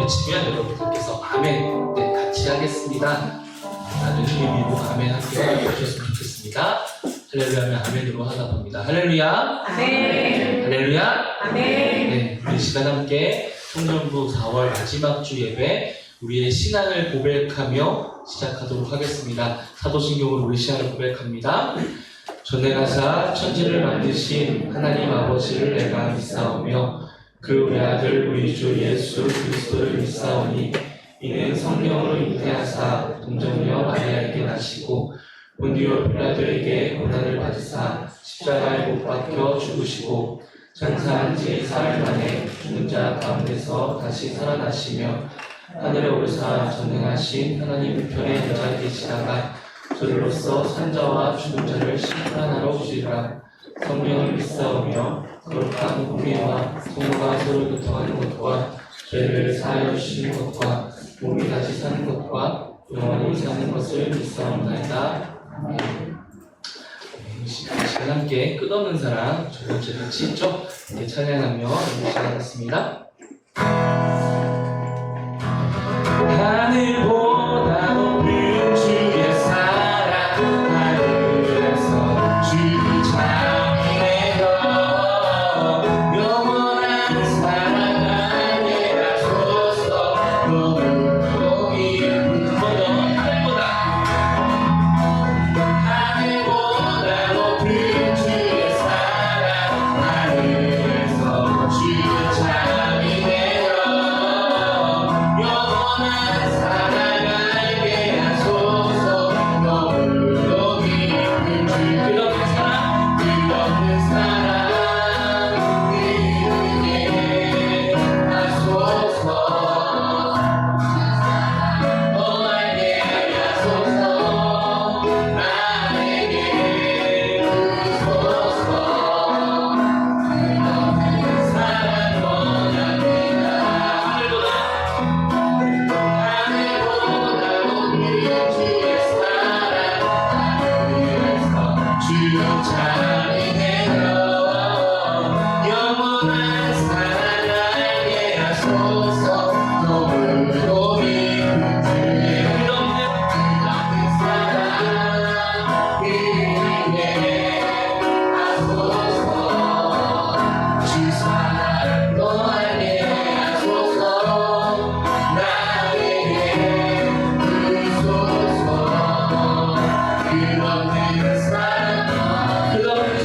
외치면 여러분들께서 아멘 네, 같이 하겠습니다. 라는 의미로 아멘 함께 해주셨으면 좋겠습니다. 할렐루야 하면 아멘으로 하다 봅니다. 할렐루야 아멘. 할렐루야 아멘. 네, 우리 시간 함께 청년부 4월 마지막 주 예배 우리의 신앙을 고백하며 시작하도록 하겠습니다. 사도신경으로 우리 신앙을 고백합니다. 전능하사 천지를 만드신 하나님 아버지를 내가 믿사오며 그 외아들 우리 주 예수 그리스도를 믿사오니 이는 성령으로 잉태하사 동정녀 마리아에게 나시고 본디오 빌라도에게 고난을 받으사 십자가에 못 박혀 죽으시고 장사한 지 사흘 만에 죽은 자 가운데서 다시 살아나시며 하늘에 오르사 전능하신 하나님 우편에 앉아 계시다가 저리로서 산자와 죽은 자를 심판하러 오시리라. 성령을 믿사오며 거룩한 공예와 성모가 서로 교통하는 것과 죄를 사하여 주시는 것과 몸이 다시 사는 것과 영원히 사는 것을 믿사옵나이다. 아멘. 시간 함께 끝없는 사랑 첫 번째 같이 있죠? 이렇게 찬양하며 시작하겠습니다. 하늘보다 높은 주의 사랑 하늘에서 주를 찬양해요. 영원한 사랑 알게 하소서. 너무 깊은 하늘보다 높은 주의 사랑 하늘에서 주를 찬양해요. 영원한 사랑 알게 하소서. 너무 깊은 주 끝없는 사랑 끝없는 사랑 은혜 하소서. 너 알게 하소서. 나에게 주소서. 끝없는 사랑 원합니다. 하늘보다 높은 주의 사랑 하늘에서 주여 찬양해요. 영원한 사랑 알게 하소서. 너무 깊은 주의 끝없는 사랑 은혜 하소서. 주 사랑 너 알게 하소서. 나에게 주소서. 끝없는 사랑 끝없는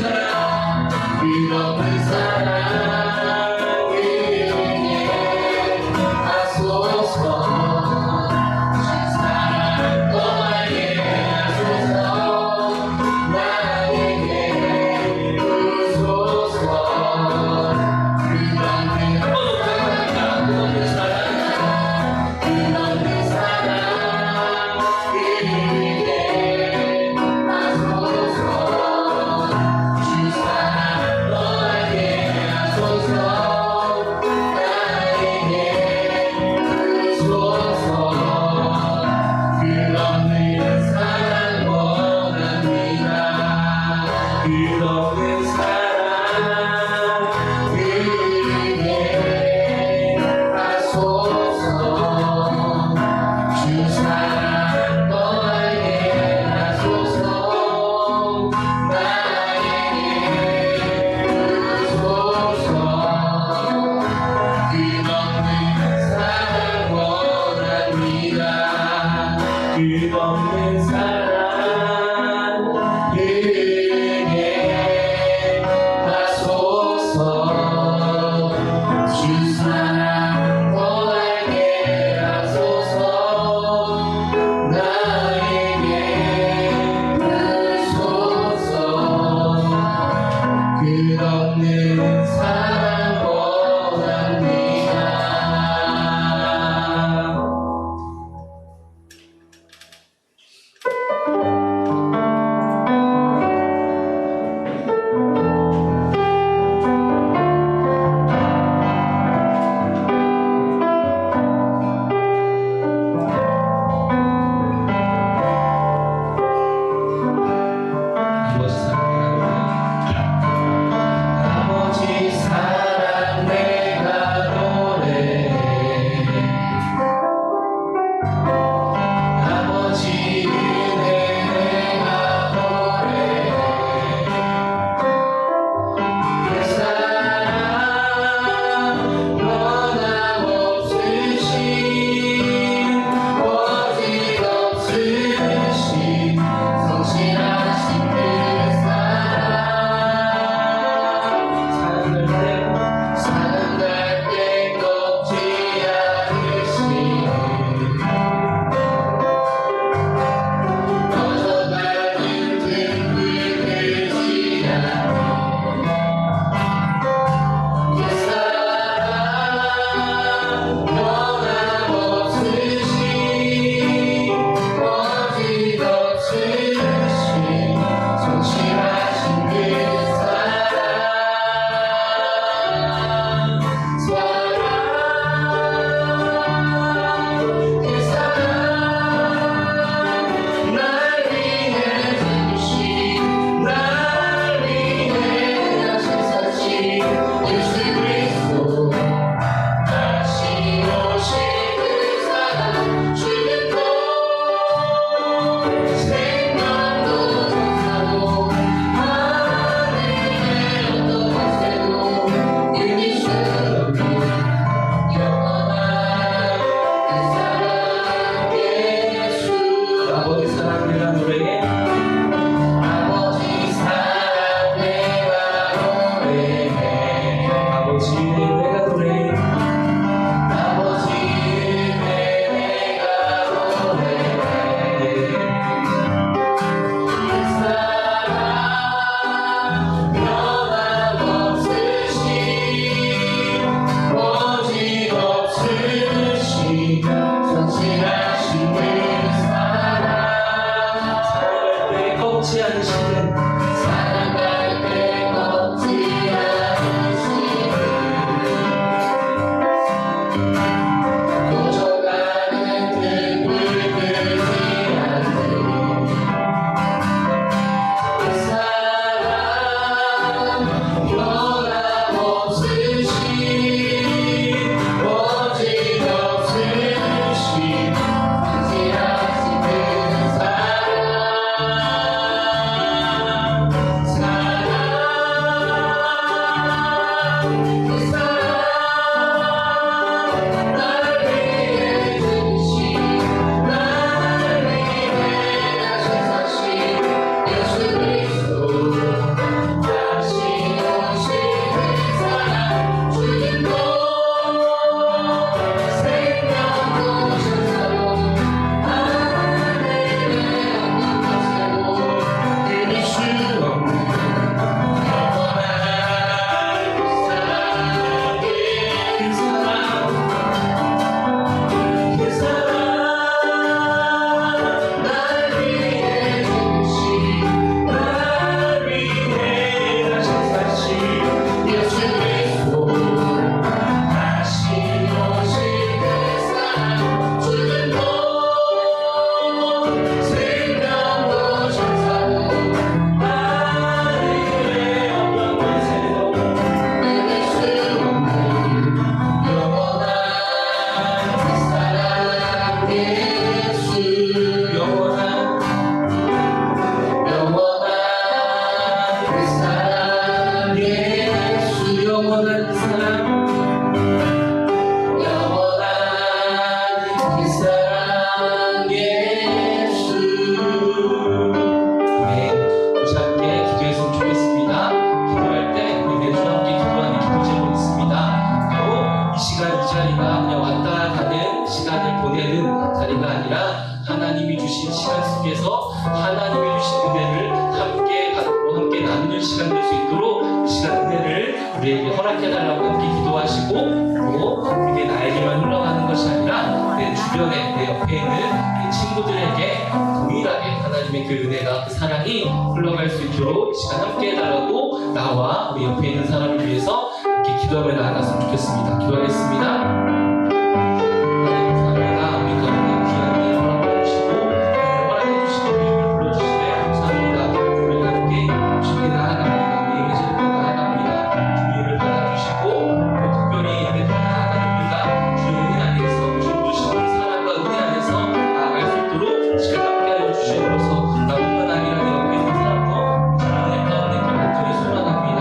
걷지 않으시는 살아갈 때 걷지 않으시는 고쳐가는 등불 끄지 않는 그 사랑 변함없으신 오직 없으신 진실하신 그 날 위해 주신 날 위해 하신 예수 그리스도 다시 오시는 사랑 주님도 생명도 천사도 하늘의 영광 세고 이룰 수 없는 그 사랑 날 위해 주신 날 위해 하신 예수 그리스도 다시 오실 그 사랑 주님도 생명도 천사도 하늘의 영광 세고 이룰 수 없는 영원한 그 사랑 예수 영원한 그 사랑 예수 영원한 그 사랑 그 사랑 예수 네, 우리 함께 기도했으면 좋겠습니다. 기도할 때 우리 매주 함께 기도하는 기도 제목이 있습니다. 바로 이 시간 이 자리가 그냥 왔다 가는 시간을 보내는 자리가 아니라 하나님이 주신 시간 속에서 하나님이 주신 은혜를 함께 갖고 함께 나누는 시간 될 수 있도록 이 시간 은혜를 우리에게 허락해달라고 함께 기도하시고 또 그게 나에게만 흘러가는 것이 아니라 내 주변에 내 옆에 있는 내 친구들에게 동일하게 하나님의 그 은혜가 그 사랑이 흘러갈 수 있도록 이 시간 함께 해달라고 나와 우리 옆에 있는 사람을 위해서 함께 기도하며 나아갔으면 좋겠습니다. 기도하겠습니다. 하나님 감사합니다. 우리 가운데 귀한 일 허락해주시고 허락해주시고 이름을 불러주시네 감사합니다. 우리 함께 주께 나아갑니다. 우리 예배실 나아갑니다. 주님을 받아주시고 또 특별히 예배 나아가는 우리가 주의 은혜 안에서 주님 주신 그 사랑과 은혜 안에서 나아갈 수 있도록 시간 함께 하여 주시옵소서. 나뿐만 아니라 내 옆에 있는 사람도 주의 은혜 가운데 경건히 소망합니다.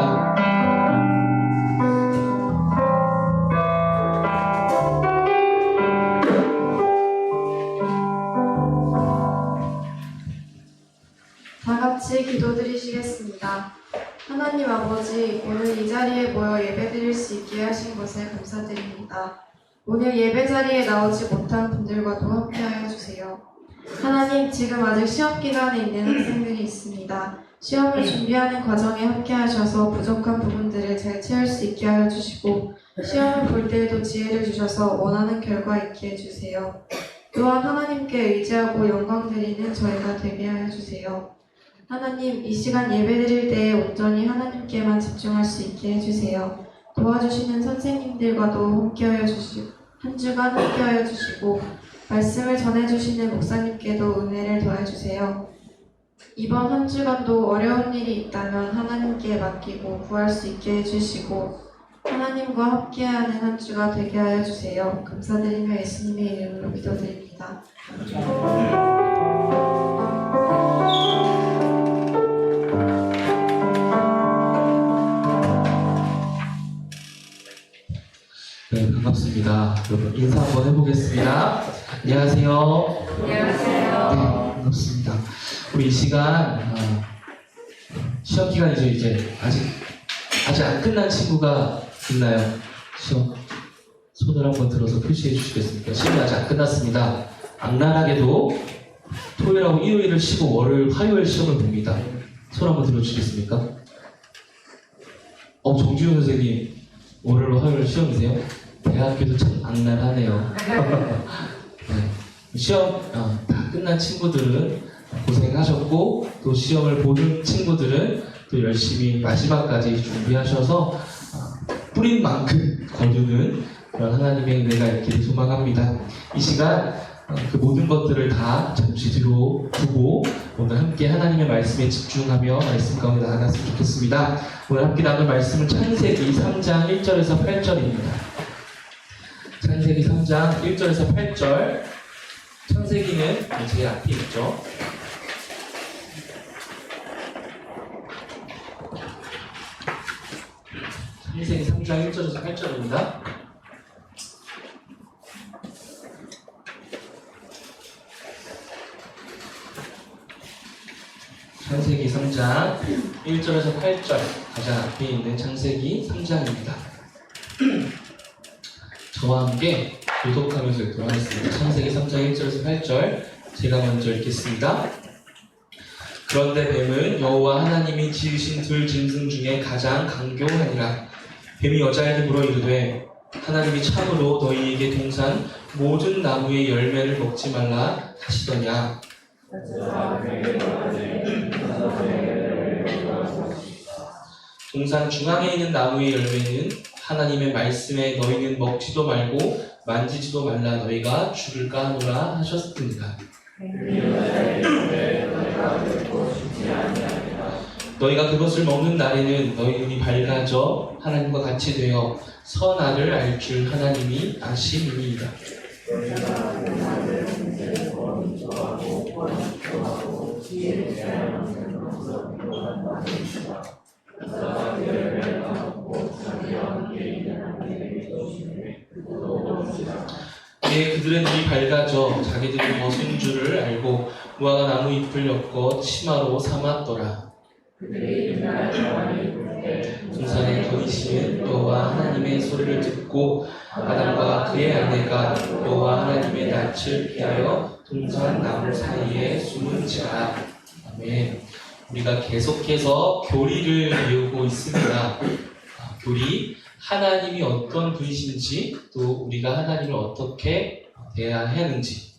다 같이 기도드리시겠습니다. 하나님 아버지, 오늘 이 자리에 모여 예배드릴 수 있게 하신 것에 감사드립니다. 오늘 예배 자리에 나오지 못한 분들과도 함께하여 주세요. 하나님, 지금 아직 시험 기간에 있는 학생들이 있습니다. 시험을 준비하는 과정에 함께하셔서 부족한 부분들을 잘 채울 수 있게 하여 주시고 시험을 볼 때에도 지혜를 주셔서 원하는 결과 있게 해주세요. 또한 하나님께 의지하고 영광 드리는 저희가 되게 하여 주세요. 하나님, 이 시간 예배드릴 때에 온전히 하나님께만 집중할 수 있게 해주세요. 도와주시는 선생님들과도 함께하여 주시고 한 주간 함께하여 주시고 말씀을 전해주시는 목사님께도 은혜를 더해주세요. 이번 한 주간도 어려운 일이 있다면 하나님께 맡기고 구할 수 있게 해주시고 하나님과 함께하는 한 주가 되게 하여 주세요. 감사드리며 예수님의 이름으로 기도드립니다. 네, 반갑습니다. 여러분 인사 한번 해보겠습니다. 안녕하세요. 안녕하세요. 네, 반갑습니다. 우리 이 시간 시험 기간이죠. 이제 아직 안 끝난 친구가 있나요? 시험 손을 한번 들어서 표시해 주시겠습니까? 시험이 아직 안 끝났습니다. 악랄하게도 토요일하고 일요일을 쉬고 월요일, 화요일 시험을 봅니다. 손 한번 들어주시겠습니까? 정지훈 선생님 월요일, 화요일 시험이세요? 대학교도 참 악랄하네요. 네. 시험 다 끝난 친구들은 고생하셨고 또 시험을 보는 친구들은 또 열심히 마지막까지 준비하셔서 뿌린 만큼 거두는 그런 하나님의 은혜가 있기를 소망합니다. 이 시간 그 모든 것들을 다 잠시 뒤로 두고 오늘 함께 하나님의 말씀에 집중하며 말씀 가운데 나아갔으면 좋겠습니다. 오늘 함께 나눌 말씀은 창세기 3장 1절에서 8절입니다. 창세기 3장 1절에서 8절. 창세기는 제 앞에 있죠. 창세기 3장 1절에서 8절입니다. 창세기 3장 1절에서 8절 가장 앞에 있는 창세기 3장입니다. 저와 함께 교독하면서 읽도록 하겠습니다. 창세기 3장 1절에서 8절 제가 먼저 읽겠습니다. 그런데 뱀은 여호와 하나님이 지으신 들 짐승 중에 가장 강교하니라. 뱀이 여자에게 물어 이르되 하나님이 참으로 너희에게 동산 모든 나무의 열매를 먹지 말라 하시더냐. 동산 중앙에 있는 나무의 열매는 하나님의 말씀에 너희는 먹지도 말고 만지지도 말라 너희가 죽을까 하노라 하셨습니다. 너희가 그것을 먹는 날에는 너희 눈이 밝아져 하나님과 같이 되어 선악을 알 줄 하나님이 아심이니이다. 이에 그들의 눈이 밝아져 자기들이 벗은 줄을 알고 무화과 나무 잎을 엮어 치마로 삼았더라. 동산에 거니시는 여호와 하나님의 소리를 듣고 아담과 그의 아내가 여호와 하나님의 낯을 피하여 동산 나무 사이에 숨은지라. 아멘. 우리가 계속해서 교리를 배우고 있습니다. 교리, 하나님이 어떤 분이신지 또 우리가 하나님을 어떻게 대해야 하는지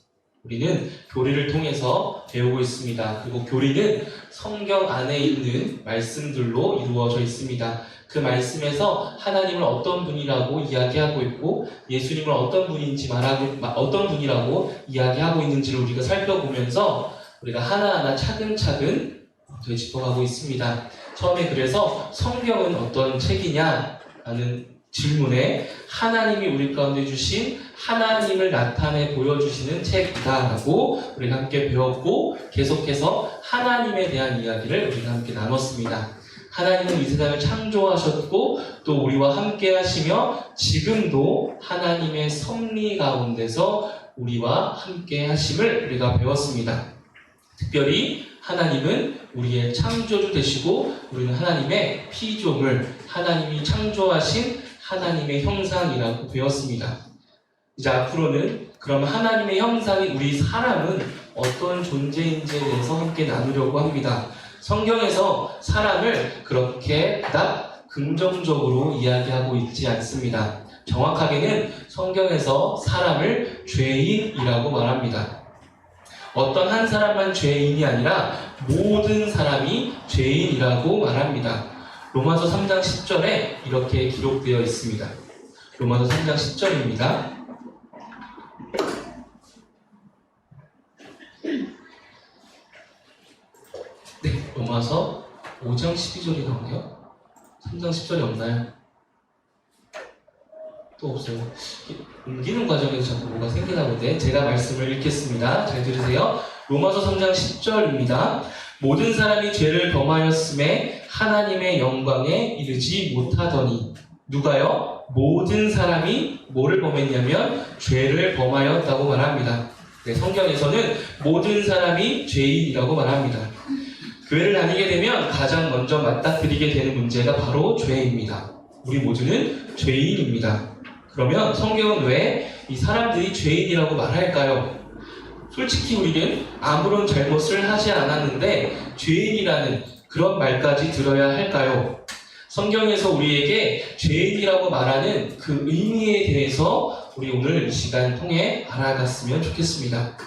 우리는 교리를 통해서 배우고 있습니다. 그리고 교리는 성경 안에 있는 말씀들로 이루어져 있습니다. 그 말씀에서 하나님을 어떤 분이라고 이야기하고 있고 예수님을 어떤 분이라고 이야기하고 있는지를 우리가 살펴보면서 우리가 하나하나 차근차근 되짚어가고 있습니다. 처음에 그래서 성경은 어떤 책이냐라는 질문에 하나님이 우리 가운데 주신 하나님을 나타내 보여주시는 책이다라고 우리가 함께 배웠고 계속해서 하나님에 대한 이야기를 우리가 함께 나눴습니다. 하나님은 이 세상을 창조하셨고 또 우리와 함께 하시며 지금도 하나님의 섭리 가운데서 우리와 함께 하심을 우리가 배웠습니다. 특별히 하나님은 우리의 창조주 되시고 우리는 하나님의 피조물, 하나님이 창조하신 하나님의 형상이라고 배웠습니다. 이제 앞으로는 그럼 하나님의 형상인 우리 사람은 어떤 존재인지에 대해서 함께 나누려고 합니다. 성경에서 사람을 그렇게 딱 긍정적으로 이야기하고 있지 않습니다. 정확하게는 성경에서 사람을 죄인이라고 말합니다. 어떤 한 사람만 죄인이 아니라 모든 사람이 죄인이라고 말합니다. 로마서 3장 10절에 이렇게 기록되어 있습니다. 로마서 3장 10절입니다. 네, 로마서 5장 12절이 나오네요. 3장 10절이 없나요? 또 없어요. 옮기는 과정에서 자꾸 뭐가 생기나 본데 제가 말씀을 읽겠습니다. 잘 들으세요. 로마서 3장 10절입니다. 모든 사람이 죄를 범하였음에 하나님의 영광에 이르지 못하더니. 누가요? 모든 사람이 뭐를 범했냐면 죄를 범하였다고 말합니다. 네, 성경에서는 모든 사람이 죄인이라고 말합니다. 교회를 다니게 되면 가장 먼저 맞닥뜨리게 되는 문제가 바로 죄입니다. 우리 모두는 죄인입니다. 그러면 성경은 왜 이 사람들이 죄인이라고 말할까요? 솔직히 우리는 아무런 잘못을 하지 않았는데 죄인이라는 그런 말까지 들어야 할까요? 성경에서 우리에게 죄인이라고 말하는 그 의미에 대해서 우리 오늘 이 시간 통해 알아갔으면 좋겠습니다.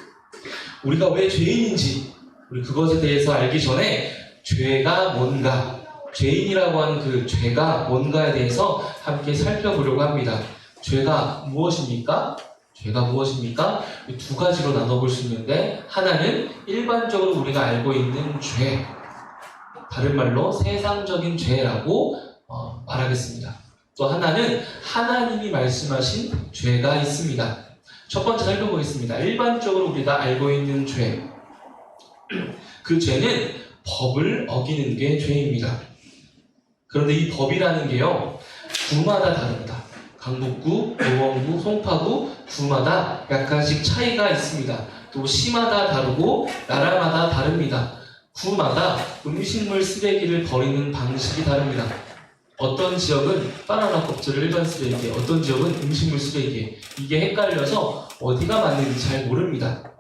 우리가 왜 죄인인지 우리 그것에 대해서 알기 전에 죄가 뭔가, 죄인이라고 하는 그 죄가 뭔가에 대해서 함께 살펴보려고 합니다. 죄가 무엇입니까? 죄가 무엇입니까? 두 가지로 나눠볼 수 있는데, 하나는 일반적으로 우리가 알고 있는 죄, 다른 말로 세상적인 죄라고 말하겠습니다. 또 하나는 하나님이 말씀하신 죄가 있습니다. 첫 번째 살펴보겠습니다. 일반적으로 우리가 알고 있는 죄, 그 죄는 법을 어기는 게 죄입니다. 그런데 이 법이라는 게요, 구마다 다릅니다. 강북구, 노원구, 송파구, 구마다 약간씩 차이가 있습니다. 또 시마다 다르고 나라마다 다릅니다. 구마다 음식물 쓰레기를 버리는 방식이 다릅니다. 어떤 지역은 바나나 껍질을 일반 쓰레기에, 어떤 지역은 음식물 쓰레기에, 이게 헷갈려서 어디가 맞는지 잘 모릅니다.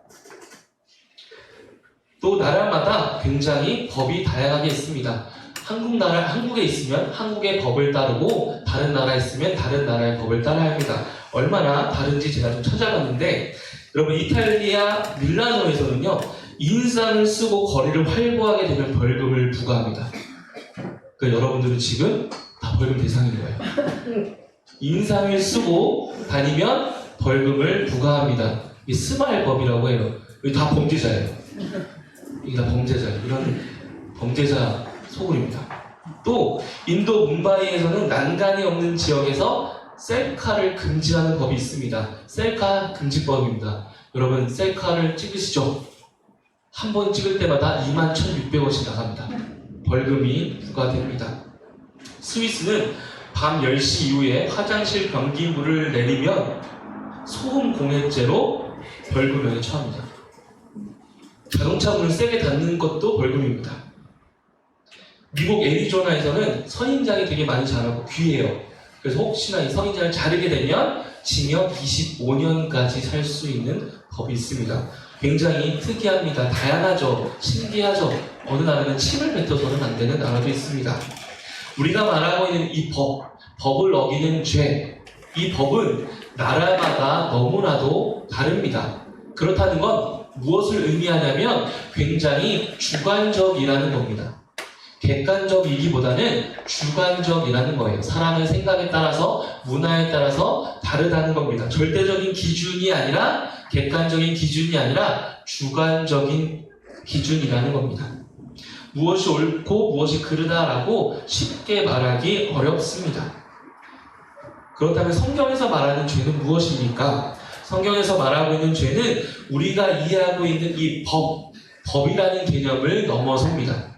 또 나라마다 굉장히 법이 다양하게 있습니다. 한국에 있으면 한국의 법을 따르고 다른 나라에 있으면 다른 나라의 법을 따라야 합니다. 얼마나 다른지 제가 좀 찾아봤는데, 여러분 이탈리아 밀라노에서는요, 인상을 쓰고 거리를 활보하게 되면 벌금을 부과합니다. 그러니까 여러분들은 지금 다 벌금 대상인 거예요. 인상을 쓰고 다니면 벌금을 부과합니다. 이 스마일법이라고 해요. 이게 다 범죄자예요. 이게 다 범죄자예요. 이런 범죄자 소굴입니다. 또 인도 뭄바이에서는 난간이 없는 지역에서 셀카를 금지하는 법이 있습니다. 셀카 금지법입니다. 여러분 셀카를 찍으시죠? 한 번 찍을 때마다 21,600원씩 나갑니다. 벌금이 부과됩니다. 스위스는 밤 10시 이후에 화장실 변기물을 내리면 소음 공해죄로 벌금에 처합니다. 자동차 문을 세게 닫는 것도 벌금입니다. 미국 애리조나에서는 선인장이 되게 많이 자라고 귀해요. 그래서 혹시나 이 선인장을 자르게 되면 징역 25년까지 살 수 있는 법이 있습니다. 굉장히 특이합니다. 다양하죠. 신기하죠. 어느 나라는 침을 뱉어서는 안 되는 나라도 있습니다. 우리가 말하고 있는 이 법을 어기는 죄, 이 법은 나라마다 너무나도 다릅니다. 그렇다는 건 무엇을 의미하냐면 굉장히 주관적이라는 겁니다. 객관적이기보다는 주관적이라는 거예요. 사람의 생각에 따라서, 문화에 따라서 다르다는 겁니다. 절대적인 기준이 아니라, 객관적인 기준이 아니라 주관적인 기준이라는 겁니다. 무엇이 옳고 무엇이 그르다라고 쉽게 말하기 어렵습니다. 그렇다면 성경에서 말하는 죄는 무엇입니까? 성경에서 말하고 있는 죄는 우리가 이해하고 있는 이 법이라는 개념을 넘어섭니다.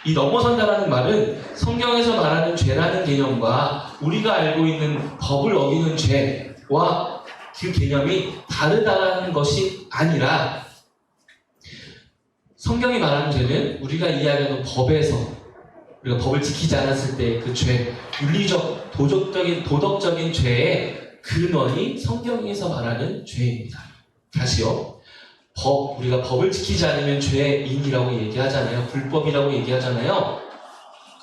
이 넘어선다라는 말은 성경에서 말하는 죄라는 개념과 우리가 알고 있는 법을 어기는 죄와 그 개념이 다르다는 것이 아니라, 성경이 말하는 죄는 우리가 이해하는 법에서, 우리가 법을 지키지 않았을 때 그 죄, 윤리적, 도덕적인 죄의 근원이 성경에서 말하는 죄입니다. 다시요. 우리가 법을 지키지 않으면 죄인이라고 얘기하잖아요. 불법이라고 얘기하잖아요.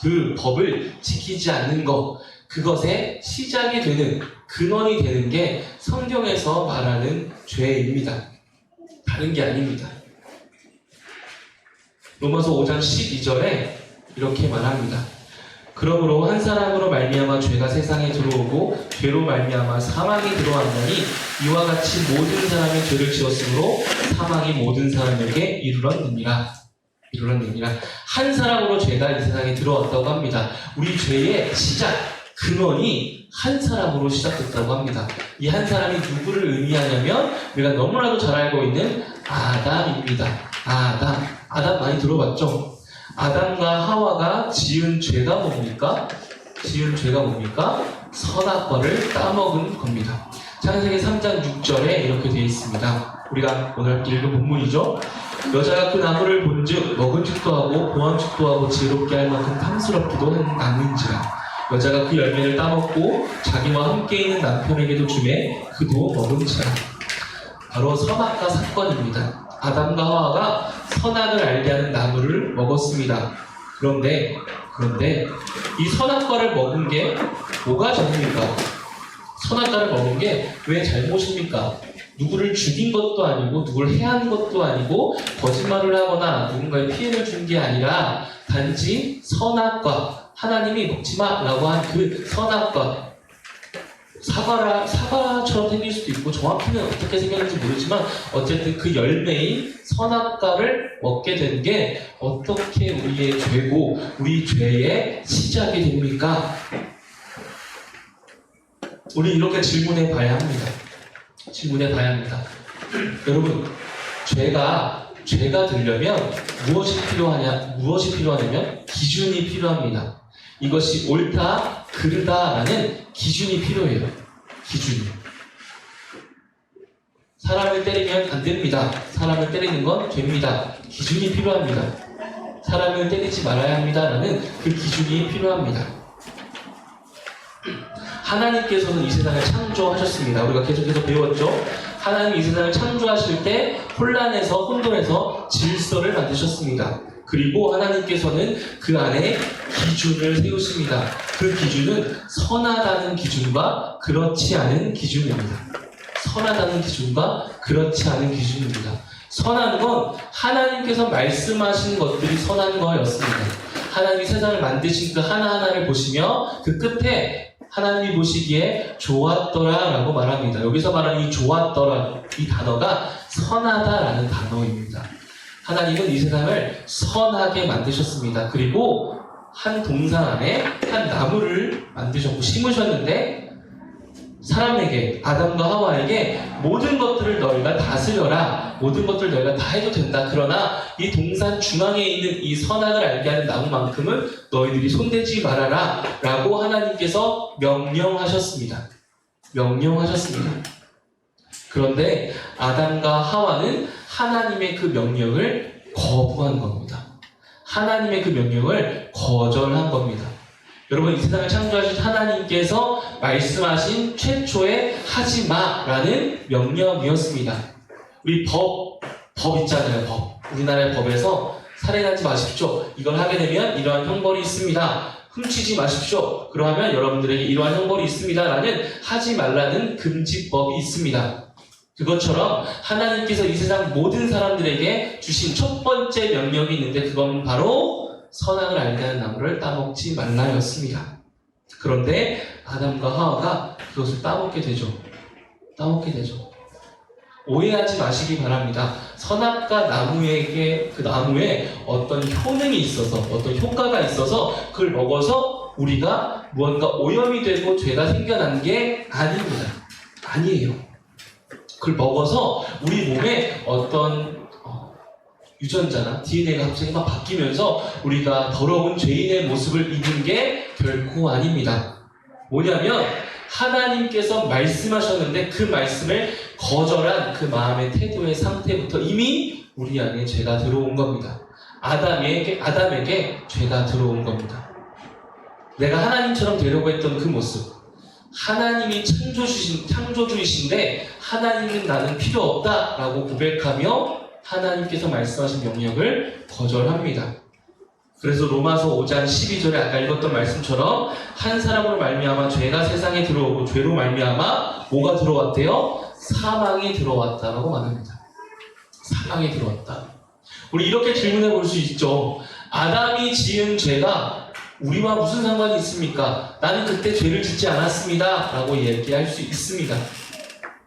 그 법을 지키지 않는 것, 그것의 시작이 되는, 근원이 되는 게 성경에서 말하는 죄입니다. 다른 게 아닙니다. 로마서 5장 12절에 이렇게 말합니다. 그러므로 한 사람으로 말미암아 죄가 세상에 들어오고 죄로 말미암아 사망이 들어왔나니 이와 같이 모든 사람이 죄를 지었으므로 사망이 모든 사람에게 이르렀느니라. 한 사람으로 죄가 이 세상에 들어왔다고 합니다. 우리 죄의 시작, 근원이 한 사람으로 시작됐다고 합니다. 이 한 사람이 누구를 의미하냐면 우리가 너무나도 잘 알고 있는 아담입니다. 아담 많이 들어봤죠? 아담과 하와가 지은 죄가 뭡니까? 선악과를 따먹은 겁니다. 창세기 3장 6절에 이렇게 되어 있습니다. 우리가 오늘 읽은 본문이죠. 여자가 그 나무를 본즉 먹은즉도 하고 보암직도 하고 지혜롭게 할 만큼 탐스럽기도 한 나무인지라. 여자가 그 열매를 따먹고 자기와 함께 있는 남편에게도 주매 그도 먹은지라. 바로 선악과 사건입니다. 아담과 하와가 선악을 알게 하는 나무를 먹었습니다. 그런데 이 선악과를 먹은 게 뭐가 잘못입니까? 선악과를 먹은 게 왜 잘못입니까? 누구를 죽인 것도 아니고 누구를 해한 것도 아니고 거짓말을 하거나 누군가에 피해를 준 게 아니라 단지 선악과 하나님이 먹지마 라고 한 그 선악과 사과처럼 생길 수도 있고 정확히는 어떻게 생겼는지 모르지만 어쨌든 그 열매인 선악과를 먹게 된 게 어떻게 우리의 죄고 우리 죄의 시작이 됩니까? 우리 이렇게 질문해 봐야 합니다. 질문해 봐야 합니다. 여러분, 죄가 되려면 무엇이 필요하냐면 기준이 필요합니다. 이것이 옳다, 그르다라는 기준이 필요해요. 기준이. 사람을 때리면 안 됩니다. 사람을 때리는 건 됩니다. 기준이 필요합니다. 사람을 때리지 말아야 합니다라는 그 기준이 필요합니다. 하나님께서는 이 세상을 창조하셨습니다. 우리가 계속해서 배웠죠? 하나님이 이 세상을 창조하실 때 혼란해서 혼돈해서 질서를 만드셨습니다. 그리고 하나님께서는 그 안에 기준을 세우십니다. 그 기준은 선하다는 기준과 그렇지 않은 기준입니다. 선하다는 기준과 그렇지 않은 기준입니다. 선한 건 하나님께서 말씀하신 것들이 선한 거였습니다. 하나님이 세상을 만드신 그 하나하나를 보시며 그 끝에 하나님이 보시기에 좋았더라 라고 말합니다. 여기서 말하는 이 좋았더라 이 단어가 선하다라는 단어입니다. 하나님은 이 세상을 선하게 만드셨습니다. 그리고 한 동산 안에 한 나무를 만드셨고 심으셨는데 사람에게, 아담과 하와에게 모든 것들을 너희가 다스려라, 모든 것들을 너희가 다 해도 된다. 그러나 이 동산 중앙에 있는 이 선악을 알게 하는 나무만큼은 너희들이 손대지 말아라 라고 하나님께서 명령하셨습니다. 그런데 아담과 하와는 하나님의 그 명령을 거부한 겁니다. 하나님의 그 명령을 거절한 겁니다. 여러분, 이 세상을 창조하신 하나님께서 말씀하신 최초의 하지마라는 명령이었습니다. 우리 법 있잖아요. 법. 우리나라의 법에서 살인하지 마십시오. 이걸 하게 되면 이러한 형벌이 있습니다. 훔치지 마십시오. 그러하면 여러분들에게 이러한 형벌이 있습니다. 라는 하지 말라는 금지법이 있습니다. 그것처럼 하나님께서 이 세상 모든 사람들에게 주신 첫 번째 명령이 있는데 그건 바로 선악을 알게 하는 나무를 따먹지 말라였습니다. 그런데 아담과 하와가 그것을 따먹게 되죠. 오해하지 마시기 바랍니다. 선악과 나무에게 그 나무에 어떤 효능이 있어서 어떤 효과가 있어서 그걸 먹어서 우리가 무언가 오염이 되고 죄가 생겨난 게 아닙니다. 아니에요. 그걸 먹어서 우리 몸에 어떤 유전자나 DNA가 갑자기 막 바뀌면서 우리가 더러운 죄인의 모습을 입은 게 결코 아닙니다. 뭐냐면 하나님께서 말씀하셨는데 그 말씀을 거절한 그 마음의 태도의 상태부터 이미 우리 안에 죄가 들어온 겁니다. 아담에게 죄가 들어온 겁니다. 내가 하나님처럼 되려고 했던 그 모습, 하나님이 창조주이신데 하나님은 나는 필요 없다라고 고백하며 하나님께서 말씀하신 명령을 거절합니다. 그래서 로마서 5장 12절에 아까 읽었던 말씀처럼 한 사람으로 말미암아 죄가 세상에 들어오고 죄로 말미암아 뭐가 들어왔대요? 사망이 들어왔다라고 말합니다. 사망이 들어왔다. 우리 이렇게 질문해 볼 수 있죠. 아담이 지은 죄가 우리와 무슨 상관이 있습니까? 나는 그때 죄를 짓지 않았습니다 라고 얘기할 수 있습니다.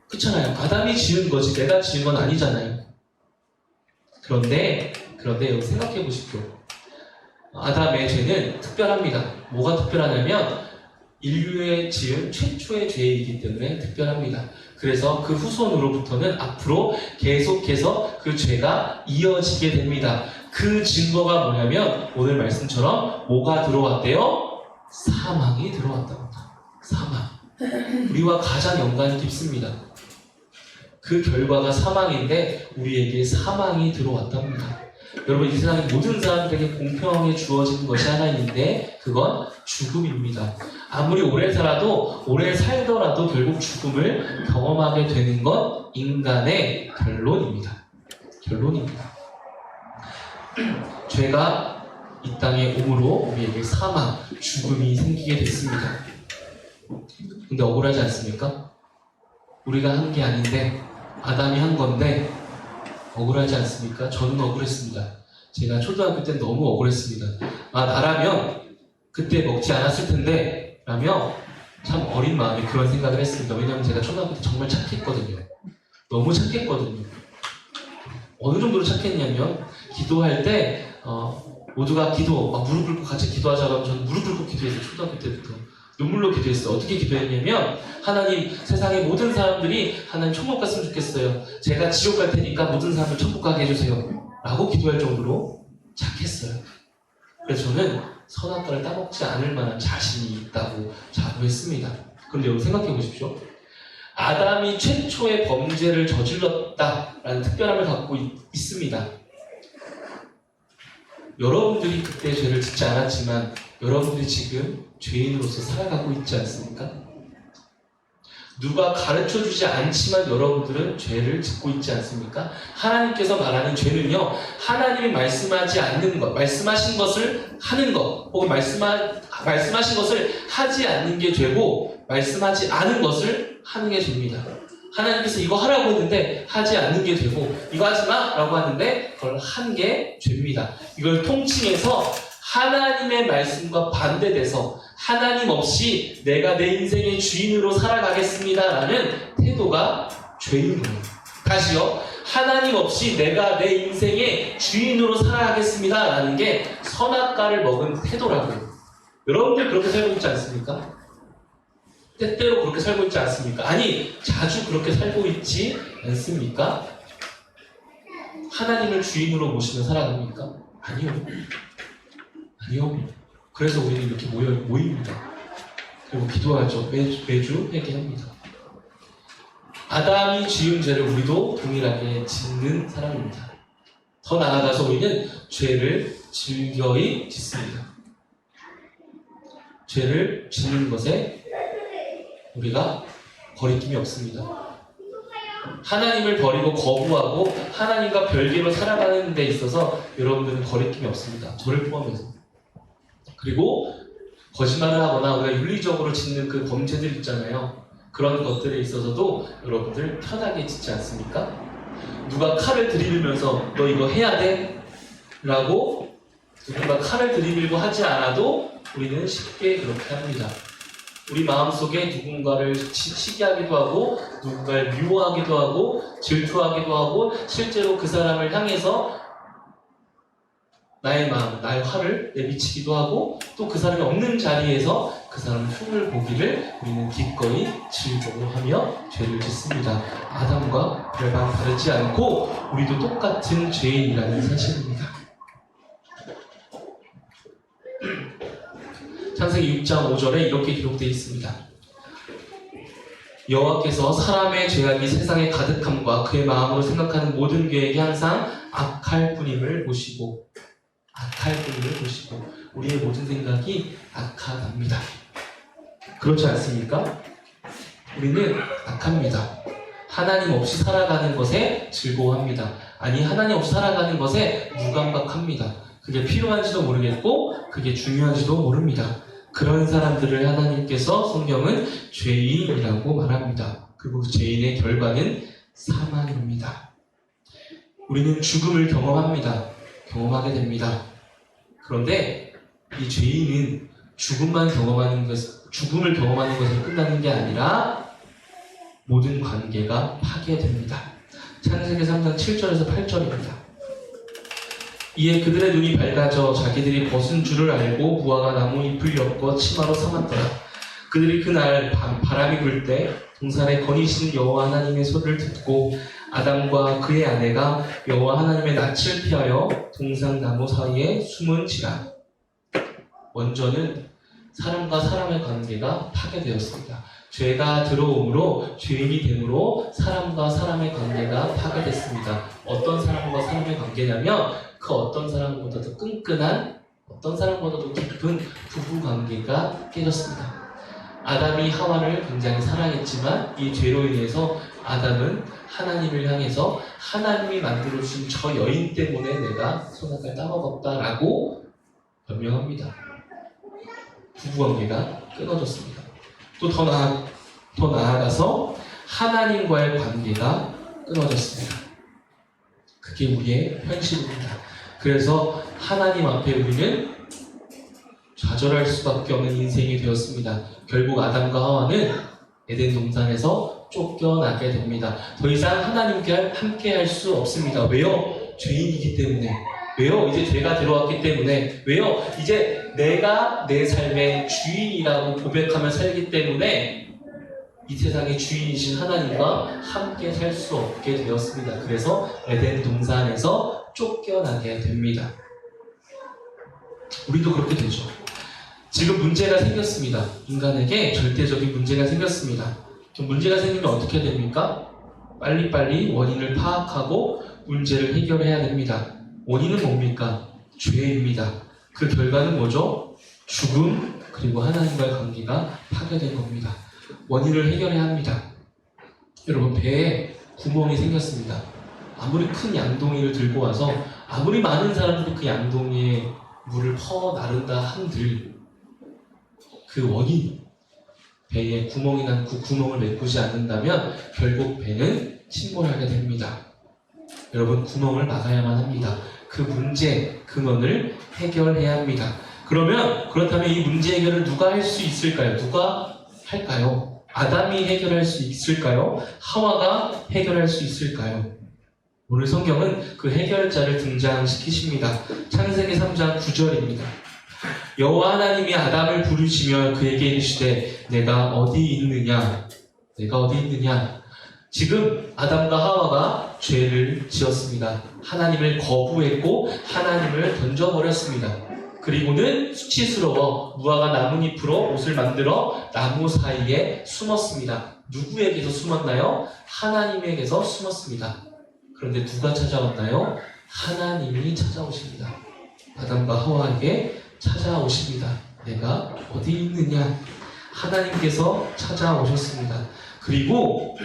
그렇잖아요. 아담이 지은 거지 내가 지은 건 아니잖아요. 그런데 여기 생각해 보십시오. 아담의 죄는 특별합니다. 뭐가 특별하냐면 인류에 지은 최초의 죄이기 때문에 특별합니다. 그래서 그 후손으로부터는 앞으로 계속해서 그 죄가 이어지게 됩니다. 그 증거가 뭐냐면 오늘 말씀처럼 뭐가 들어왔대요? 사망이 들어왔답니다. 사망. 우리와 가장 연관이 깊습니다. 그 결과가 사망인데 우리에게 사망이 들어왔답니다. 여러분, 이 세상의 모든 사람들에게 공평하게 주어진 것이 하나 있는데 그건 죽음입니다. 아무리 오래 살더라도 결국 죽음을 경험하게 되는 건 인간의 결론입니다. 죄가 이 땅에 오므로 우리에게 사망, 죽음이 생기게 됐습니다. 근데 억울하지 않습니까? 우리가 한 게 아닌데 아담이 한 건데 억울하지 않습니까? 저는 억울했습니다. 제가 초등학교 때 너무 억울했습니다. 아, 나라면 그때 먹지 않았을 텐데 라며 참 어린 마음에 그런 생각을 했습니다. 왜냐하면 제가 초등학교 때 정말 착했거든요. 너무 착했거든요. 어느 정도로 착했냐면 기도할 때 모두가 무릎 꿇고 같이 기도하자고 하면 저는 무릎 꿇고 기도했어요. 초등학교 때부터 눈물로 기도했어요. 어떻게 기도했냐면 하나님, 세상의 모든 사람들이 하나님 천국 갔으면 좋겠어요. 제가 지옥 갈 테니까 모든 사람들 천국 가게 해주세요 라고 기도할 정도로 착했어요. 그래서 저는 선악과를 따먹지 않을 만한 자신이 있다고 자부했습니다. 그런데 여러분 생각해 보십시오. 아담이 최초의 범죄를 저질렀다라는 특별함을 갖고 있습니다. 여러분들이 그때 죄를 짓지 않았지만 여러분들이 지금 죄인으로서 살아가고 있지 않습니까? 누가 가르쳐주지 않지만 여러분들은 죄를 짓고 있지 않습니까? 하나님께서 말하는 죄는요, 하나님이 말씀하지 않는 것, 말씀하신 것을 하는 것, 혹은 말씀하신 것을 하지 않는 게 죄고, 말씀하지 않은 것을 하는 게 죄입니다. 하나님께서 이거 하라고 했는데 하지 않는 게 되고, 이거 하지 마! 라고 하는데 그걸 한 게 죄입니다. 이걸 통칭해서 하나님의 말씀과 반대돼서 하나님 없이 내가 내 인생의 주인으로 살아가겠습니다 라는 태도가 죄인 거예요. 다시요. 하나님 없이 내가 내 인생의 주인으로 살아가겠습니다 라는 게 선악과를 먹은 태도라고요. 여러분들 그렇게 살고 있지 않습니까? 때때로 그렇게 살고 있지 않습니까? 아니, 자주 그렇게 살고 있지 않습니까? 하나님을 주인으로 모시며 살아갑니까? 아니요. 아니요. 그래서 우리는 이렇게 모입니다. 그리고 기도하죠. 매주 회개합니다. 아담이 지은 죄를 우리도 동일하게 짓는 사람입니다. 더 나아가서 우리는 죄를 즐겨이 짓습니다. 죄를 짓는 것에 우리가 거리낌이 없습니다. 하나님을 버리고 거부하고 하나님과 별개로 살아가는 데 있어서 여러분들은 거리낌이 없습니다. 저를 포함해서. 그리고 거짓말을 하거나 우리가 윤리적으로 짓는 그 범죄들 있잖아요. 그런 것들에 있어서도 여러분들 편하게 짓지 않습니까? 누가 칼을 들이밀면서 너 이거 해야 돼? 라고 누군가 칼을 들이밀고 하지 않아도 우리는 쉽게 그렇게 합니다. 우리 마음속에 누군가를 시기하기도 하고 누군가를 미워하기도 하고 질투하기도 하고 실제로 그 사람을 향해서 나의 마음, 나의 화를 내비치기도 하고 또 그 사람이 없는 자리에서 그 사람의 흉을 보기를 우리는 기꺼이 즐거워하며 죄를 짓습니다. 아담과 별반 다르지 않고 우리도 똑같은 죄인이라는 사실입니다. 창세기 6장 5절에 이렇게 기록되어 있습니다. 여호와께서 사람의 죄악이 세상에 가득함과 그의 마음으로 생각하는 모든 계획이 항상 악할 뿐임을 보시고 우리의 모든 생각이 악하답니다. 그렇지 않습니까? 우리는 악합니다. 하나님 없이 살아가는 것에 즐거워합니다. 아니, 하나님 없이 살아가는 것에 무감각합니다. 그게 필요한지도 모르겠고 그게 중요한지도 모릅니다. 그런 사람들을 하나님께서 성경은 죄인이라고 말합니다. 그리고 그 죄인의 결과는 사망입니다. 우리는 죽음을 경험하게 됩니다. 그런데 이 죄인은 죽음을 경험하는 것에 끝나는 게 아니라 모든 관계가 파괴됩니다. 창세기 3장 7절에서 8절입니다. 이에 그들의 눈이 밝아져 자기들이 벗은 줄을 알고 무화과 나무 잎을 엮어 치마로 삼았더라. 그들이 그날 밤 바람이 불 때 동산에 거니신 여호와 하나님의 소리를 듣고 아담과 그의 아내가 여호와 하나님의 낯을 피하여 동산 나무 사이에 숨은지라. 먼저는 사람과 사람의 관계가 파괴되었습니다. 죄가 들어옴으로 죄인이 됨으로 사람과 사람의 관계가 파괴됐습니다. 어떤 사람과 사람의 관계냐면 그 어떤 사람보다도 끈끈한, 어떤 사람보다도 깊은 부부관계가 깨졌습니다. 아담이 하와를 굉장히 사랑했지만 이 죄로 인해서 아담은 하나님을 향해서 하나님이 만들어주신 저 여인 때문에 내가 선악과를 따먹었다라고 변명합니다. 부부관계가 끊어졌습니다. 또 더 나아가서 하나님과의 관계가 끊어졌습니다. 그게 우리의 현실입니다. 그래서 하나님 앞에 우리는 좌절할 수밖에 없는 인생이 되었습니다. 결국 아담과 하와는 에덴 동산에서 쫓겨나게 됩니다. 더 이상 하나님께 함께 할 수 없습니다. 왜요? 죄인이기 때문에. 왜요? 이제 죄가 들어왔기 때문에. 왜요? 이제 내가 내 삶의 주인이라고 고백하며 살기 때문에 이 세상의 주인이신 하나님과 함께 살 수 없게 되었습니다. 그래서 에덴 동산에서 쫓겨나게 됩니다. 우리도 그렇게 되죠. 지금 문제가 생겼습니다. 인간에게 절대적인 문제가 생겼습니다. 문제가 생기면 어떻게 됩니까? 빨리빨리 원인을 파악하고 문제를 해결해야 됩니다. 원인은 뭡니까? 죄입니다. 그 결과는 뭐죠? 죽음, 그리고 하나님과의 관계가 파괴된 겁니다. 원인을 해결해야 합니다. 여러분, 배에 구멍이 생겼습니다. 아무리 큰 양동이를 들고 와서 아무리 많은 사람들이 그 양동이에 물을 퍼 나른다 한들 그 원인, 배에 구멍이 난 그 구멍을 메꾸지 않는다면 결국 배는 침몰하게 됩니다. 여러분, 구멍을 막아야만 합니다. 그 문제, 근원을 해결해야 합니다. 그렇다면 이 문제 해결을 누가 할 수 있을까요? 누가 할까요? 아담이 해결할 수 있을까요? 하와가 해결할 수 있을까요? 오늘 성경은 그 해결자를 등장시키십니다. 창세기 3장 9절입니다. 여호와 하나님이 아담을 부르시며 그에게 이르시되 내가 어디 있느냐? 내가 어디 있느냐? 지금 아담과 하와가 죄를 지었습니다. 하나님을 거부했고 하나님을 던져버렸습니다. 그리고는 수치스러워 무화과 나뭇잎으로 옷을 만들어 나무 사이에 숨었습니다. 누구에게서 숨었나요? 하나님에게서 숨었습니다. 그런데 누가 찾아왔나요? 하나님이 찾아오십니다. 아담과 하와에게 찾아오십니다. 내가 어디 있느냐? 하나님께서 찾아오셨습니다. 그리고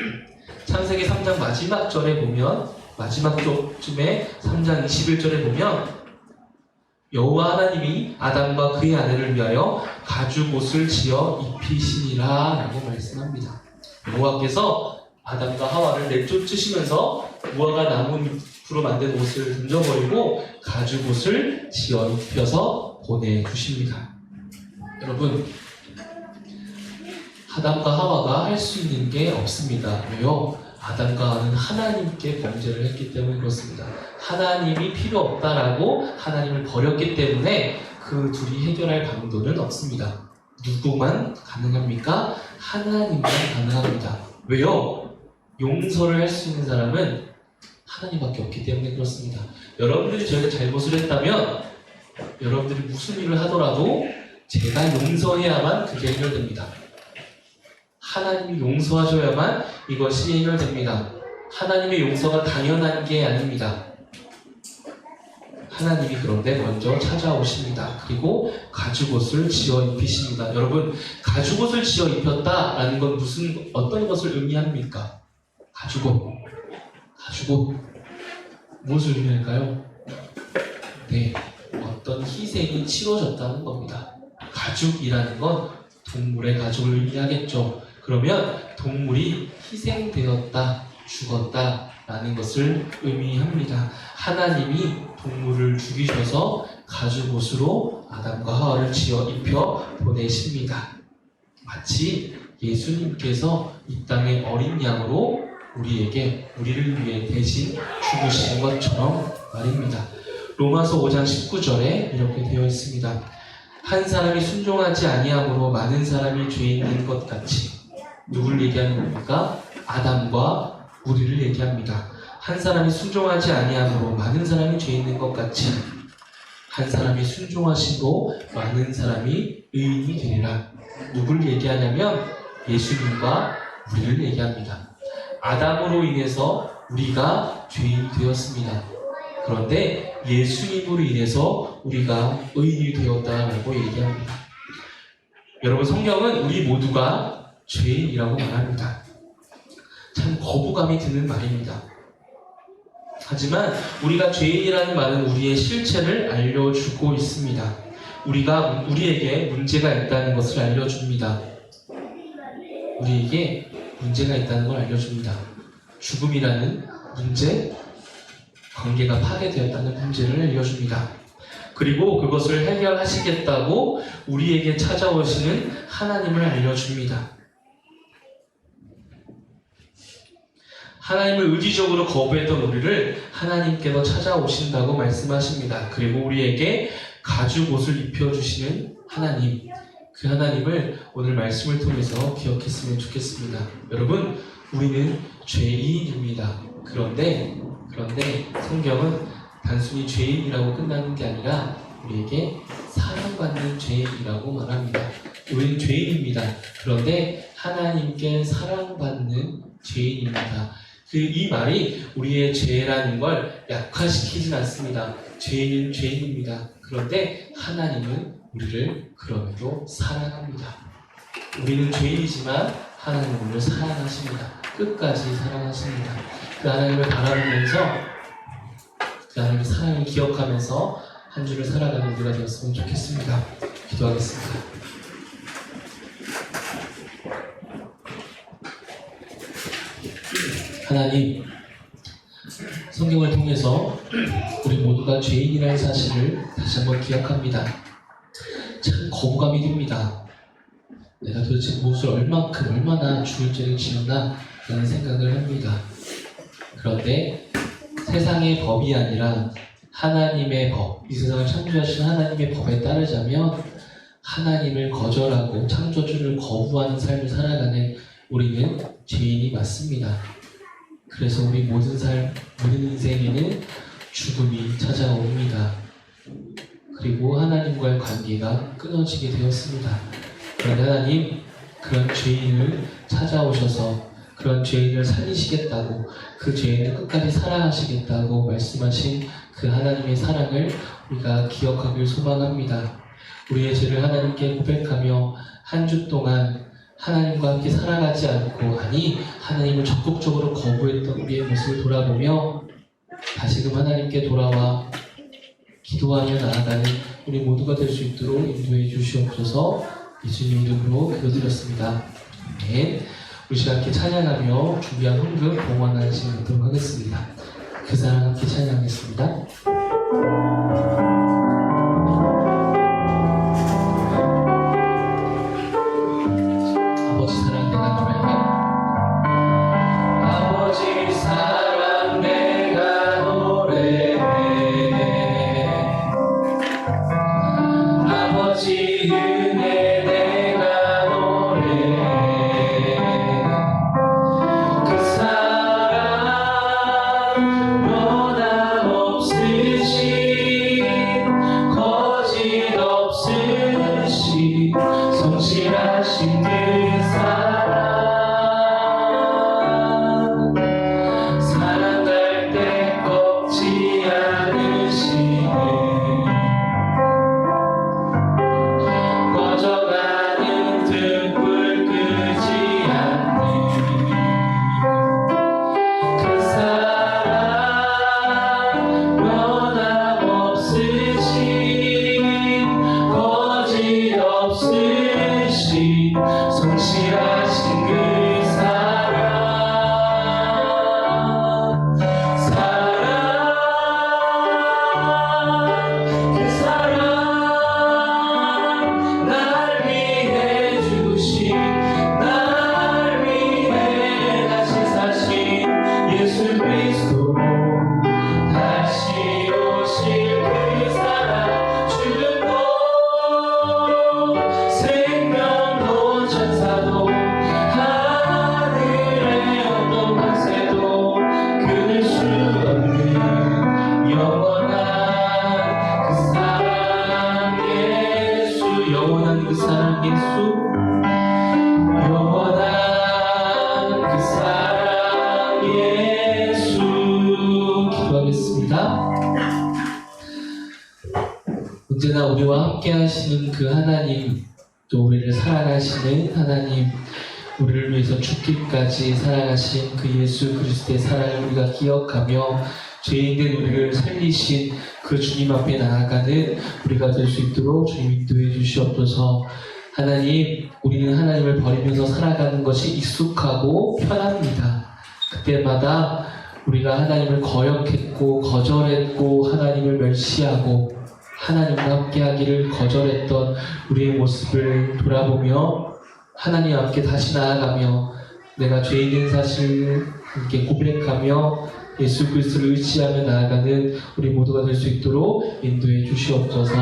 창세기 3장 마지막 절에 보면, 마지막 쪽쯤에 3장 21절에 보면 여호와 하나님이 아담과 그의 아내를 위하여 가죽옷을 지어 입히시니라 라고 말씀합니다. 여호와께서 아담과 하와를 내쫓으시면서 무화과 나뭇잎으로 만든 옷을 던져버리고 가죽옷을 지어 입혀서 보내주십니다. 여러분, 아담과 하와가 할 수 있는 게 없습니다. 왜요? 아담과 하와는 하나님께 범죄를 했기 때문에 그렇습니다. 하나님이 필요 없다라고 하나님을 버렸기 때문에 그 둘이 해결할 방도는 없습니다. 누구만 가능합니까? 하나님만 가능합니다. 왜요? 용서를 할 수 있는 사람은 하나님밖에 없기 때문에 그렇습니다. 여러분들이 저희가 잘못을 했다면 여러분들이 무슨 일을 하더라도 제가 용서해야만 그게 해결됩니다. 하나님이 용서하셔야만 이것이 해결됩니다. 하나님의 용서가 당연한 게 아닙니다. 하나님이 그런데 먼저 찾아오십니다. 그리고 가죽옷을 지어 입히십니다. 여러분, 가죽옷을 지어 입혔다라는 건 어떤 것을 의미합니까? 가죽옷. 무엇을 의미할까요? 네, 어떤 희생이 치러졌다는 겁니다. 가죽이라는 건 동물의 가죽을 의미하겠죠. 그러면 동물이 희생되었다, 죽었다라는 것을 의미합니다. 하나님이 동물을 죽이셔서 가죽옷으로 아담과 하와를 지어 입혀 보내십니다. 마치 예수님께서 이 땅의 어린 양으로 우리를 위해 대신 죽으신 것처럼 말입니다. 로마서 5장 19절에 이렇게 되어 있습니다. 한 사람이 순종하지 아니함으로 많은 사람이 죄인인 것 같이. 누굴 얘기하는 겁니까? 아담과 우리를 얘기합니다. 한 사람이 순종하지 아니함으로 많은 사람이 죄인인 것 같이 한 사람이 순종하시고 많은 사람이 의인이 되리라. 누굴 얘기하냐면 예수님과 우리를 얘기합니다. 아담으로 인해서 우리가 죄인이 되었습니다. 그런데 예수님으로 인해서 우리가 의인이 되었다라고 얘기합니다. 여러분, 성경은 우리 모두가 죄인이라고 말합니다. 참 거부감이 드는 말입니다. 하지만 우리가 죄인이라는 말은 우리의 실체를 알려주고 있습니다. 우리에게 문제가 있다는 것을 알려줍니다. 우리에게 문제가 있다는 걸 알려줍니다. 죽음이라는 문제, 관계가 파괴되었다는 문제를 알려줍니다. 그리고 그것을 해결하시겠다고 우리에게 찾아오시는 하나님을 알려줍니다. 하나님을 의지적으로 거부했던 우리를 하나님께서 찾아오신다고 말씀하십니다. 그리고 우리에게 가죽 옷을 입혀주시는 하나님, 그 하나님을 오늘 말씀을 통해서 기억했으면 좋겠습니다. 여러분, 우리는 죄인입니다. 그런데 성경은 단순히 죄인이라고 끝나는 게 아니라 우리에게 사랑받는 죄인이라고 말합니다. 우리는 죄인입니다. 그런데 하나님께 사랑받는 죄인입니다. 이 말이 우리의 죄라는 걸 약화시키진 않습니다. 죄인은 죄인입니다. 그런데 하나님은 우리를 그럼에도 사랑합니다. 우리는 죄인이지만 하나님은 우리를 사랑하십니다. 끝까지 사랑하십니다. 그 하나님을 바라보면서 그 하나님의 사랑을 기억하면서 한 주를 살아가는 우리가 되었으면 좋겠습니다. 기도하겠습니다. 하나님, 성경을 통해서 우리 모두가 죄인이라는 사실을 다시 한번 기억합니다. 참 거부감이 듭니다. 내가 도대체 무엇을 얼마나 죽을 죄를 지었나 라는 생각을 합니다. 그런데 세상의 법이 아니라 하나님의 법, 이 세상을 창조하신 하나님의 법에 따르자면 하나님을 거절하고 창조주를 거부하는 삶을 살아가는 우리는 죄인이 맞습니다. 그래서 우리 모든 인생에는 죽음이 찾아옵니다. 그리고 하나님과의 관계가 끊어지게 되었습니다. 그런데 하나님, 그런 죄인을 찾아오셔서 그런 죄인을 살리시겠다고, 그 죄인을 끝까지 사랑하시겠다고 말씀하신 그 하나님의 사랑을 우리가 기억하길 소망합니다. 우리의 죄를 하나님께 고백하며 한 주 동안 하나님과 함께 살아가지 않고, 하나님을 적극적으로 거부했던 우리의 모습을 돌아보며 다시금 하나님께 돌아와 기도하며 나아가는 우리 모두가 될 수 있도록 인도해 주시옵소서. 예수님 이름으로 기도드렸습니다. 아멘. 우리 시간 함께 찬양하며 준비한 헌금 봉헌하는 시간 갖도록 하겠습니다. 그 사랑 함께 찬양하겠습니다. 성실하신 그 사랑할 때 꺾지 않으시네. 꺼져가는 등불 끄지 않는 그 사랑, 변함없으신 거짓없으신 성실하신 그 사랑, 그 사랑, 날 위해 주신, 날 위해 다시 사신 예수 그리스도, 다시 오실 그 사랑, 죽음도 생명도 천사도 하늘의 어떤 만세도 끊을 수 없는 영원한 그 사랑 예수, 영원한 그 사랑 예수, 영원한 그 사랑 예수. 기도하겠습니다. 언제나 우리와 함께 하시는 그 하나님, 또 우리를 사랑하시는 하나님, 우리를 위해서 죽기까지 사랑하신 그 예수 그리스도의 사랑을 우리가 기억하며 죄인된 우리를 살리신 그 주님 앞에 나아가는 우리가 될 수 있도록 주님 인도해 주시옵소서. 하나님, 우리는 하나님을 버리면서 살아가는 것이 익숙하고 편합니다. 그때마다 우리가 하나님을 거역했고 거절했고 하나님을 멸시하고 하나님과 함께하기를 거절했던 우리의 모습을 돌아보며 하나님 앞에 다시 나아가며 내가 죄인인 사실을 함께 고백하며 예수 그리스도를 의지하며 나아가는 우리 모두가 될 수 있도록 인도해 주시옵소서.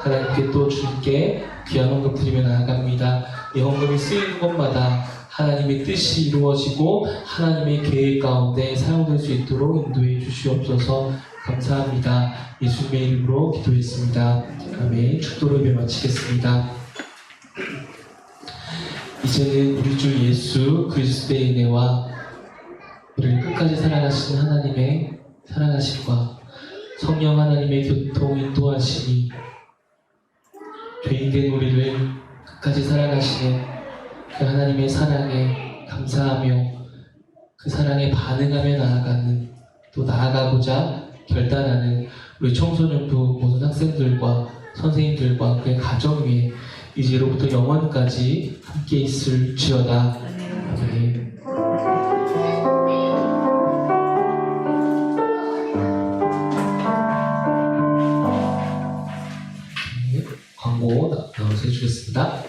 하나님께 또 주님께 귀한 헌금 드리며 나아갑니다. 이 헌금이 쓰이는 곳마다 하나님의 뜻이 이루어지고 하나님의 계획 가운데 사용될 수 있도록 인도해 주시옵소서. 감사합니다. 예수님의 이름으로 기도했습니다. 아멘. 축도를 예배 마치겠습니다. 이제는 우리 주 예수 그리스도의 은혜와 우리를 끝까지 사랑하신 하나님의 사랑하심과 성령 하나님의 교통 인도하심이 죄인된 우리를 끝까지 사랑하시는 그 하나님의 사랑에 감사하며 그 사랑에 반응하며 나아가는 또 나아가고자 결단하는 우리 청소년부 모든 학생들과 선생님들과 그의 가정 위에 이제로부터 영원까지 함께 있을지어다. 아멘. 광고 나와서 해주겠습니다.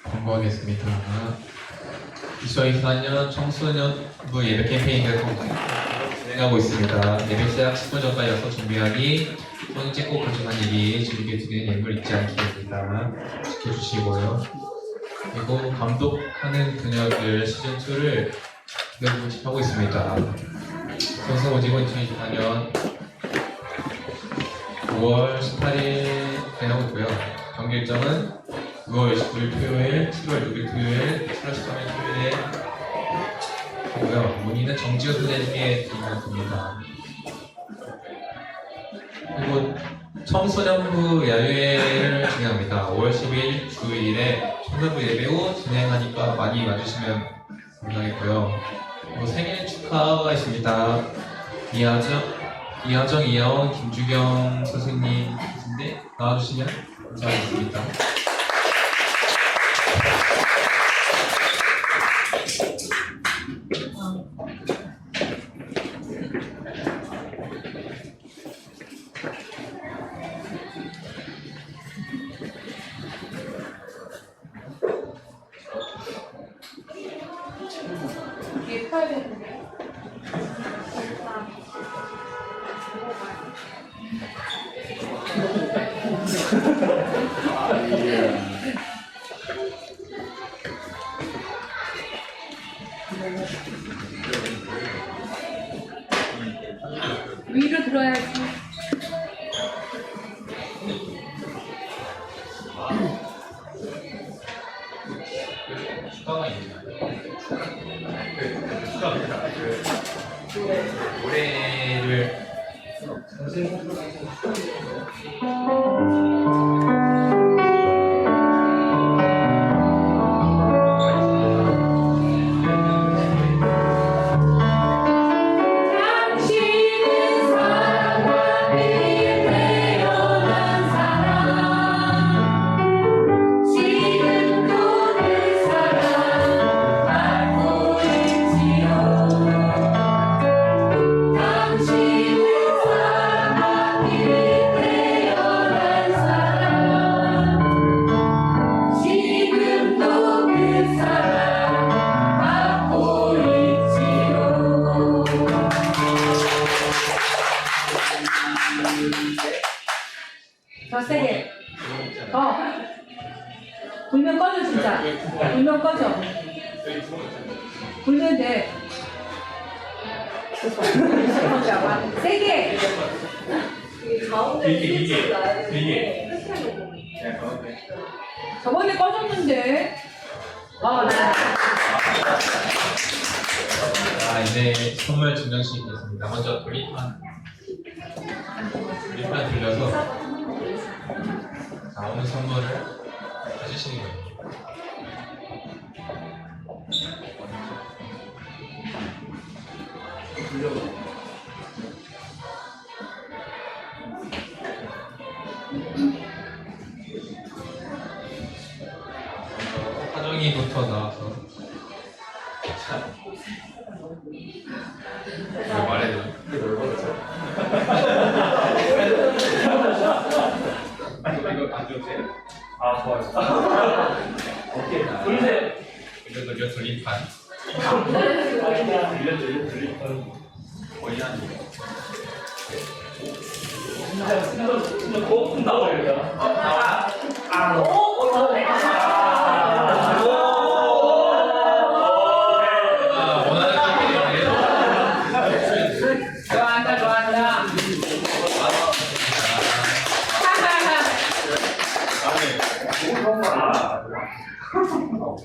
광고하겠습니다. 2024년 청소년부 예배 캠페인을 진행하고 있습니다. 예배 시작 10분 전까지 와서 준비하기, 손 찍고 간증한 얘기, 주님께 드리는 예물 잊지 않기 바랍니다. 지켜주시고요. 그리고 감독하는 그녀들 시즌2를 모집하고 있습니다. 선수 모집은 2024년 9월 18일 진행하고 있고요. 경기 일정은 6월 29일 토요일, 7월 6일 토요일, 7월 13일 토요일에 하고요. 문의는 정지호 선생님께 드리면 됩니다. 그리고 청소년부 야유회를 진행합니다. 5월 10일 주일에 청소년부 예배 후 진행하니까 많이 와주시면 감사하겠고요. 그리고 생일 축하가 있습니다. 이하정, 이하원, 김주경 선생님인데 나와주시면 감사하겠습니다. 위로 들어야지. 축가가 있나요? 축가입니다. 노래를 더 세게. 더. 불면 꺼져 진짜. 불면 꺼져. 불면 돼. 세게. 저번에 꺼졌는데. 이제 선물 증정식이 있겠습니다. 먼저 돌림판 돌려서 나오는 선물을 해주시는 거예요. 하정이부터 나와서 자, 안 좋으세요? 아, 좋아요. 오케이. 돌리세요. 돌려 돌림판. 원하는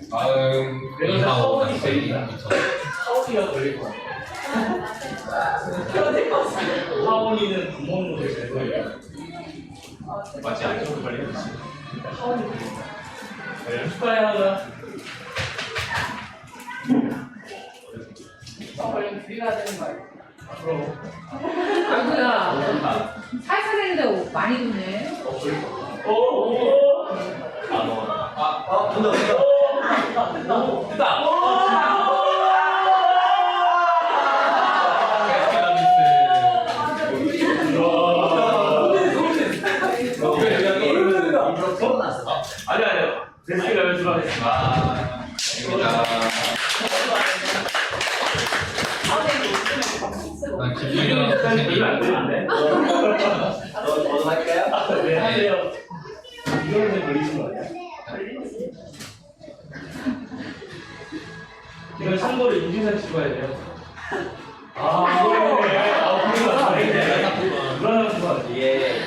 마음 이하오 학생부터 하원이가 걸릴 것 같아. 하원이는 밥 먹는 거 제일 걸려요. 마치 안쪽으로 걸리듯이. 하원이 걸릴 것 같아. 축하해요. 그럼. 아이고야. 살살 했는데 많이 줬네. 아니요. 데스크가 연습하겠습니다. 김준영 선생님. 안 되는데. 저도 할까요? 네, 하세요. 이거는 걸리신 거 아니야? 이건 참고로 인증사진 찍어야 돼요. 아, 이거네. 아, 그런 거 같네. 이게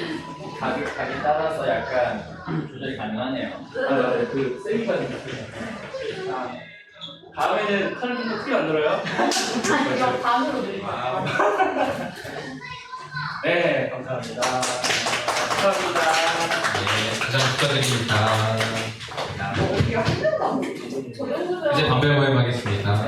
가격에 따라서 약간 조절이 가능하네요. 아, 네, 그 세미가 좀 다음에는 칼을 좀 더 크게 안 늘어요? 이거 반으로 늘릴게요. 네, 감사합니다. 감사합니다. 네, 가장 축하드립니다. 이거 한 명도 안 돼. 이제 반별 모임 하겠습니다.